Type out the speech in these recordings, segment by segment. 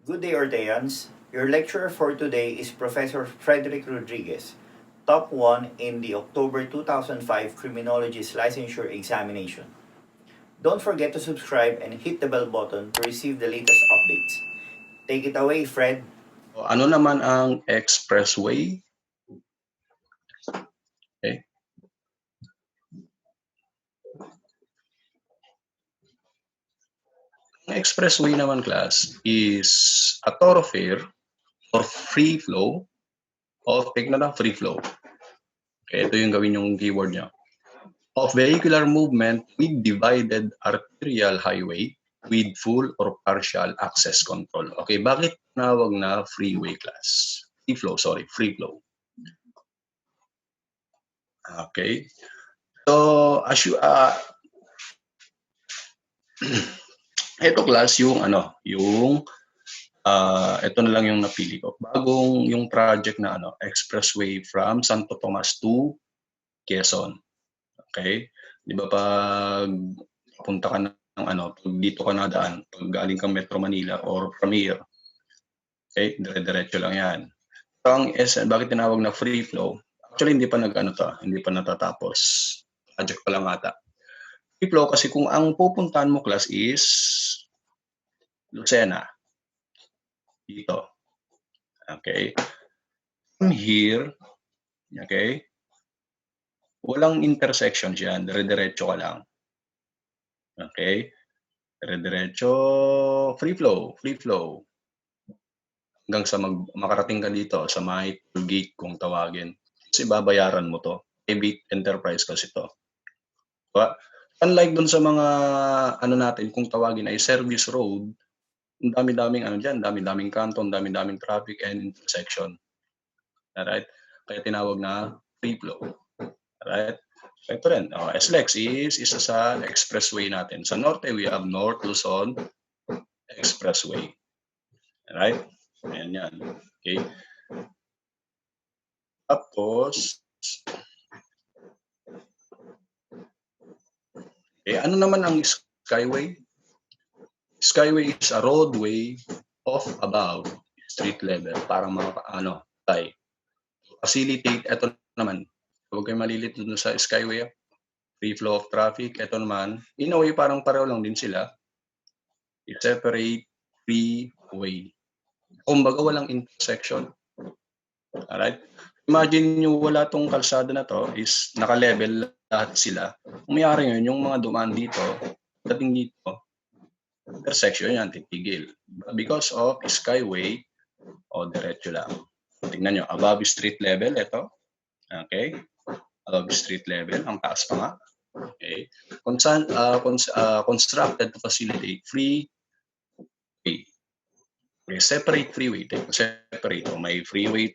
Good day, Orteans. Your lecturer for today is Professor Frederick Rodriguez, top 1 in the October 2005 Criminologists Licensure examination. Don't forget to subscribe and hit the bell button to receive the latest updates. Take it away, Fred. Ano naman ang expressway? Okay. Ang expressway naman, class, is a thoroughfare or free flow of, tignan na, free flow. Okay, ito yung gawin yung keyword niya. Of vehicular movement with divided arterial highway with full or partial access control. Okay, bakit nawag na freeway, class? Free flow, free flow. Okay. So, as you ito, class, yung ito na lang yung napili ko. Bagong yung project na expressway from Santo Tomas to Quezon. Okay? Di ba pag punta ka ng pag dito ka nadaan, pag galing kang Metro Manila or from here, okay, dire-diretso lang yan. So, ang bakit tinawag na free flow? Actually, hindi pa hindi pa natatapos. Project pa lang ata. Free flow kasi kung ang pupuntahan mo, class, is Lucena. Dito. Okay. From here, okay, walang intersection dyan. Dire-diretso ka lang. Okay. Dire-diretso, free flow. Hanggang sa makarating ka dito sa may toll gate kung tawagin. Kasi babayaran mo to. Private enterprise kasi to. But, unlike dun sa mga natin kung tawagin ay service road, ang dami-daming dyan, dami-daming kanto, dami-daming traffic and intersection. Alright? Kaya tinawag na free flow. Alright? Ito rin. SLEX is isa sa expressway natin. Sa norte, we have North Luzon Expressway. Alright? Ayan yan. Okay? Tapos, ano naman ang skyway? Skyway is a roadway of above street level para facilitate. Ito naman, huwag kayo malilito dun sa skyway, free flow of traffic. Ito naman, in a way, parang pareho lang din sila. I-separate freeway. Kumbaga, walang intersection. Alright? Imagine nyo, wala tong kalsada na to, is naka-level lahat sila. Kung mayari yun, yung mga dumaan dito, dating dito, intersection yan, titigil. Because of skyway, diretso lang. Tingnan nyo, above street level, ito. Okay? Above street level, ang taas pa nga. Okay? Constructed to facilitate free way. Okay, separate freeway. Separate. May freeway,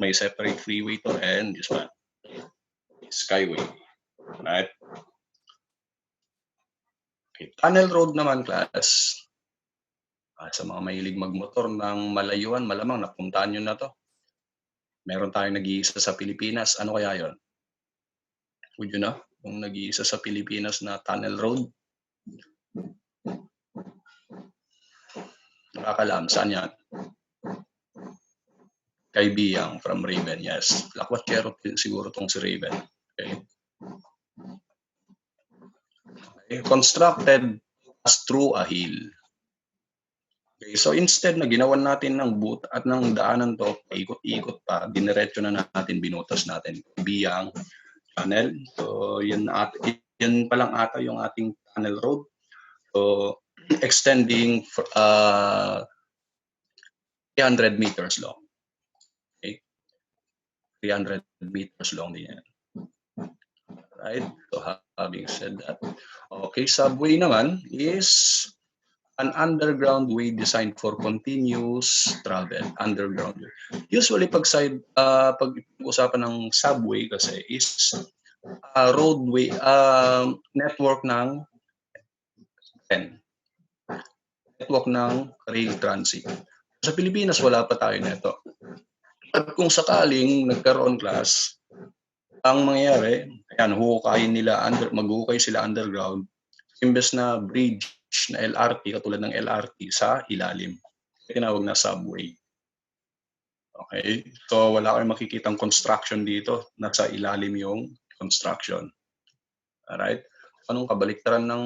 may separate freeway to, and this one, skyway. Right? Okay. Tunnel road naman, class. Sa mga mahilig magmotor ng malayuan, malamang napuntahan nyo na to. Meron tayong nag-iisa sa Pilipinas. Ano kaya yon? Would you know? Kung nag-iisa sa Pilipinas na tunnel road? Nakakalam. Saan yan? Kay Biyang from Raven. Yes. Lakwatchero siguro tong si Raven. Okay. Constructed as through a hill. Okay, so instead na ginawan natin ng boot at ng daanan to, ikot-ikot pa, diniretso na natin, binutas natin biyang tunnel. So yan pa lang ata yung ating tunnel road. So extending 300 meters long. Okay? 300 meters long din yan. Right? So having said that, okay, subway naman is an underground way designed for continuous travel. Underground. Usually pag usapan ng subway kasi is a roadway network ng rail transit. Sa Pilipinas wala pa tayo nito. At kung sakaling nagkaroon, class, ang mangyayari, ayan, maghuhukay sila underground, imbes na bridge na LRT, katulad ng LRT, sa ilalim. tinawag na subway. Okay? So, wala kayong makikitang construction dito. Nasa ilalim yung construction. Alright? Anong kabaliktaran ng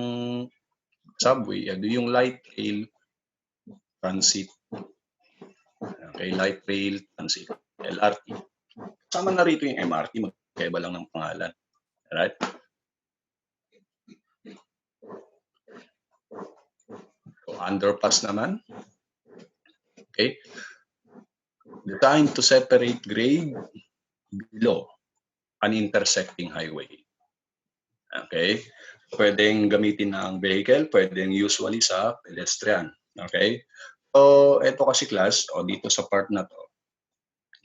subway? Yung light rail transit. Okay, light rail transit. LRT. Sama na rito yung MRT. Magkaiba lang ng pangalan. Alright? So, underpass naman. Okay? Designed to separate grade below an intersecting highway. Okay? Pwedeng gamitin ng vehicle, pwedeng usually sa pedestrian. Okay? So, ito kasi class, dito sa part na to.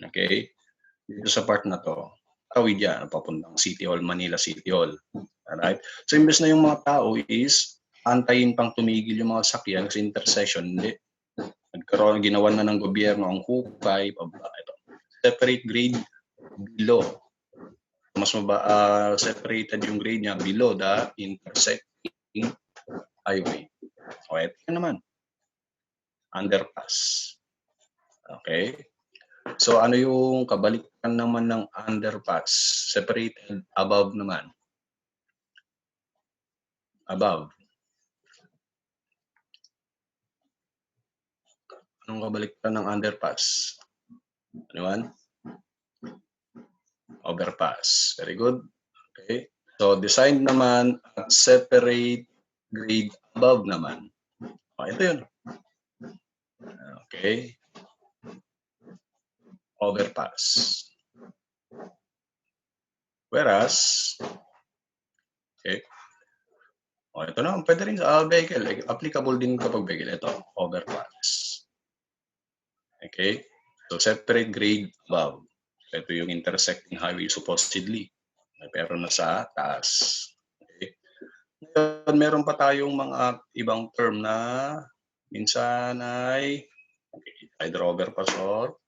Okay? Dito sa part na to, tawid yan, papuntang City Hall, Manila City Hall. Alright? So, imbes na yung mga tao is antayin pang tumigil yung mga sakyan sa intersection, hindi. Ginawan na ng gobyerno ang hukay, ito. Separate grade below. Mas separated yung grade niya below the intersecting highway. Okay, ito naman. Underpass. Okay. So, ano yung kabalikan naman ng underpass? Separated above naman. Above. Anong kabalikan ng underpass? Ano yan? Overpass. Very good. Okay. So, design naman at separate grade above naman. Ito yun. Okay. Overpass. Whereas, okay. Ito na, pwede rin sa vehicle. Applicable din kapag vehicle. Ito, overpass. Okay. So, separate grade above. Ito yung intersecting highway supposedly. Pero nasa taas. Okay. Ngayon, meron pa tayong mga ibang term na minsan ay either overpass or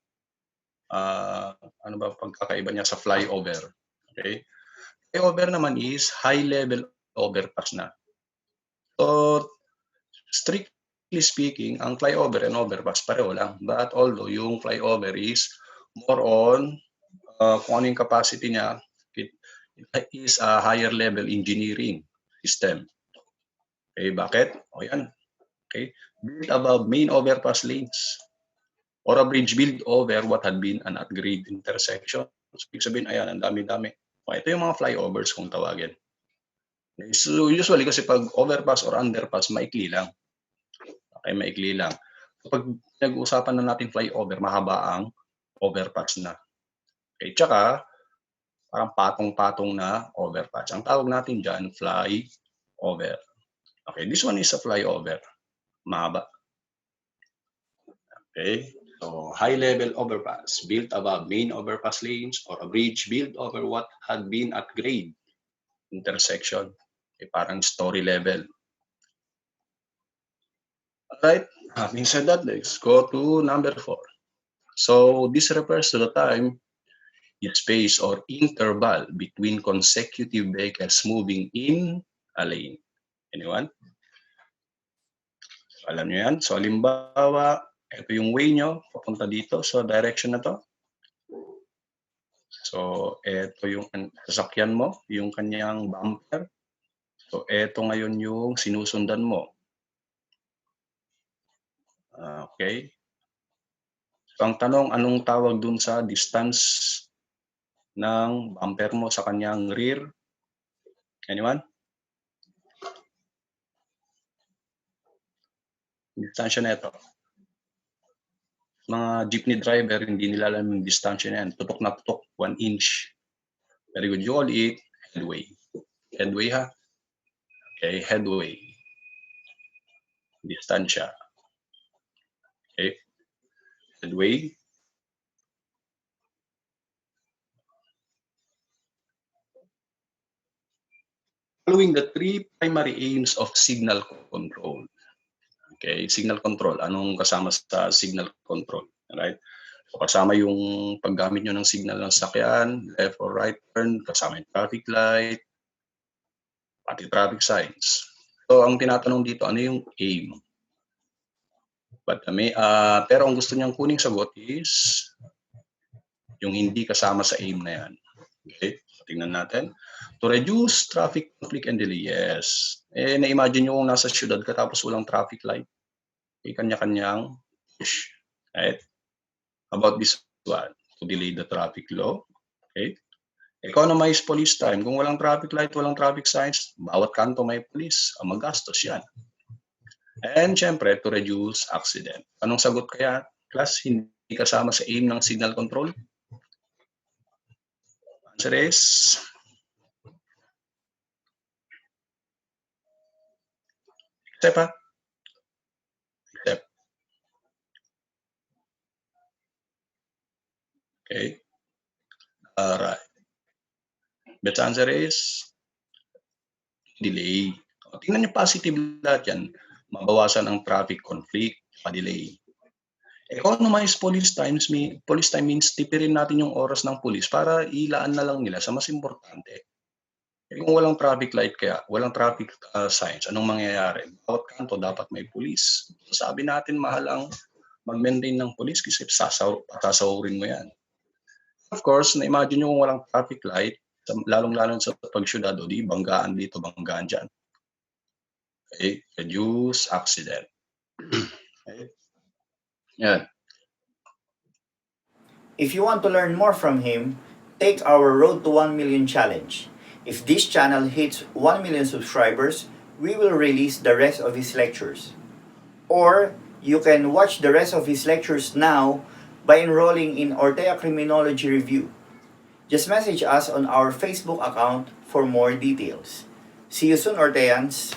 ano ba pagkakaiba niya sa flyover. Okay. Flyover naman is high-level overpass na. So, strictly speaking, ang flyover and overpass pareho lang. But although yung flyover is more on kung ano yung capacity niya, it is a higher level engineering system. Okay, bakit? O yan. Okay. Built above main overpass lanes or a bridge built over what had been an at-grade intersection. So, ibig sabihin, ayan, ang dami-dami. Ito yung mga flyovers kung tawagin. So, usually kasi pag overpass or underpass, maikli lang. Okay, maikli lang. Kapag nag-uusapan na natin flyover, mahaba ang overpass na. Okay, tsaka, parang patong-patong na overpass. Ang tawag natin dyan, flyover. Okay, this one is a flyover. Mahaba. Okay, so high-level overpass built above main overpass lanes or a bridge built over what had been at grade intersection. Okay, parang story level. Alright, having said that, let's go to number 4. So this refers to the time, space or interval between consecutive vehicles moving in a lane. Anyone? So, alam nyo yan. So halimbawa, ito yung way nyo, papunta dito sa direction na to. So, ito yung sasakyan mo, yung kanyang bumper. So, ito ngayon yung sinusundan mo. Okay. So, ang tanong, anong tawag dun sa distance ng bumper mo sa kanyang rear? Anyone? Distansya na ito. Mga jeepney driver, hindi nila alam yung distansya na yan. Tutok na tutok, 1 inch. Very good. You call it headway. Headway ha? Okay, headway. Distansya. Okay. Headway. Following the 3 primary aims of signal control. Okay, signal control. Anong kasama sa signal control? Alright? So, kasama yung paggamit nyo ng signal ng sakyan, left or right turn, kasama yung traffic light, pati traffic signs. So, ang tinatanong dito, ano yung aim? Pero ang gusto niyang kuning sagot is yung hindi kasama sa aim na yan. Okay, tingnan natin. To reduce traffic conflict and delay, yes. Na-imagine nyo kung nasa syudad ka tapos walang traffic light. Kanya-kanyang push. Right? About this one, to delay the traffic law. Okay? Economize police time. Kung walang traffic light, walang traffic signs, bawat kanto may police. Ang magastos yan. And syempre, to reduce accident. Anong sagot kaya? Class, hindi kasama sa aim ng signal control? Answer is except ha? Except. Okay. Alright. Best answer is delay. Tingnan niyo positive lahat yan. Mabawasan ang traffic conflict, pa-delay. Economize police time means tipirin natin yung oras ng police para ilaan na lang nila sa mas importante. Kung walang traffic light kaya, walang traffic signs, anong mangyayari? Bawat kanto dapat may police. Sabi natin mahal ang mag-maintain ng police kasi sasahurin mo yan. Of course, na-imagine nyo kung walang traffic light, lalong-lalong sa pagsyudad, o di banggaan dito, banggaan dyan. Okay, reduce accident. Okay. Yan. If you want to learn more from him, take our Road to 1 Million challenge. If this channel hits 1 million subscribers, we will release the rest of his lectures. Or you can watch the rest of his lectures now by enrolling in Ortea Criminology Review. Just message us on our Facebook account for more details. See you soon, Orteans!